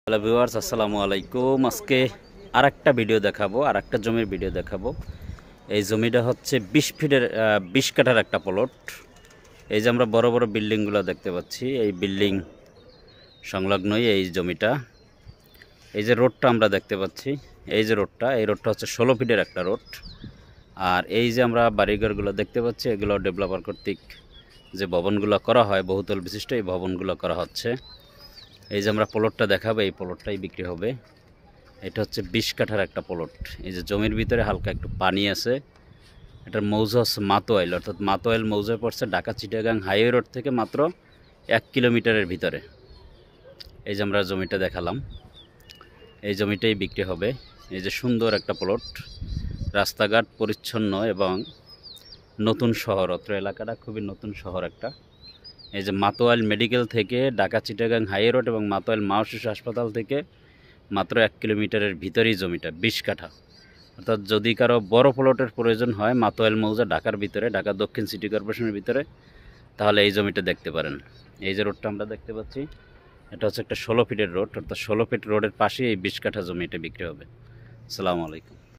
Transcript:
Hello viewers, আসসালামু আলাইকুম। আজকে আরেকটা ভিডিও দেখাবো, আরেকটা জমির ভিডিও দেখাবো। এই জমিটা হচ্ছে 20 ফিটের 20 কাঠার একটা প্লট। এই যে আমরা বড় বড় বিল্ডিংগুলো দেখতে পাচ্ছি, এই বিল্ডিং সংলগ্নই এই জমিটা। এই যে রোডটা আমরা দেখতে পাচ্ছি, এই যে রোডটা, এই রোডটা হচ্ছে 16 ফিটের একটা রোড। আর এই যে আমরা বাড়িঘরগুলো দেখতে পাচ্ছি, এগুলো ডেভেলপার কর্তৃক যে ভবনগুলো করা হয়, বহুতল বিশিষ্ট এই ভবনগুলো করা হচ্ছে। এই যে আমরা প্লটটা দেখাবো, এই প্লটটাই বিক্রি হবে। এটা হচ্ছে 20 কাঠার একটা প্লট। এই যে জমির ভিতরে হালকা একটু পানি আছে। এটার মৌজা হচ্ছে মাতোয়াইল, অর্থাৎ মাতোয়াইল মৌজায় পড়ছে ঢাকা চিটাগাং হাইওয়ে রোড থেকে মাত্র 1 কিলোমিটারের ভিতরে। এই যে আমরা জমিটা দেখালাম, এই জমিটাই বিক্রি হবে। এই যে সুন্দর একটা প্লট, রাস্তাঘাট পরিচ্ছন্ন এবং নতুন শহর। অত্র এলাকাটা খুবই নতুন শহর একটা। এই যে মাতোয়াইল মেডিকেল থেকে ঢাকা চিটাগাং হাইওয়ে রোড এবং মাতোয়াইল মা শিশু হাসপাতাল থেকে মাত্র 1 কিলোমিটারের ভিতরেই জমিটা, 20 কাঠা। অর্থাৎ যদি কারো বড় প্লটের প্রয়োজন হয় মাতোয়াইল মৌজা ঢাকার ভিতরে, ঢাকা দক্ষিণ সিটি কর্পোরেশনের ভিতরে, তাহলে এই জমিটা দেখতে পারেন। এই যে রোডটা আমরা দেখতে পাচ্ছি, এটা হচ্ছে একটা 16 ফিটের রোড, অর্থাৎ 16 ফিট রোডের পাশেই এই 20 কাঠা জমি এটা বিক্রি হবে। আসসালামু আলাইকুম।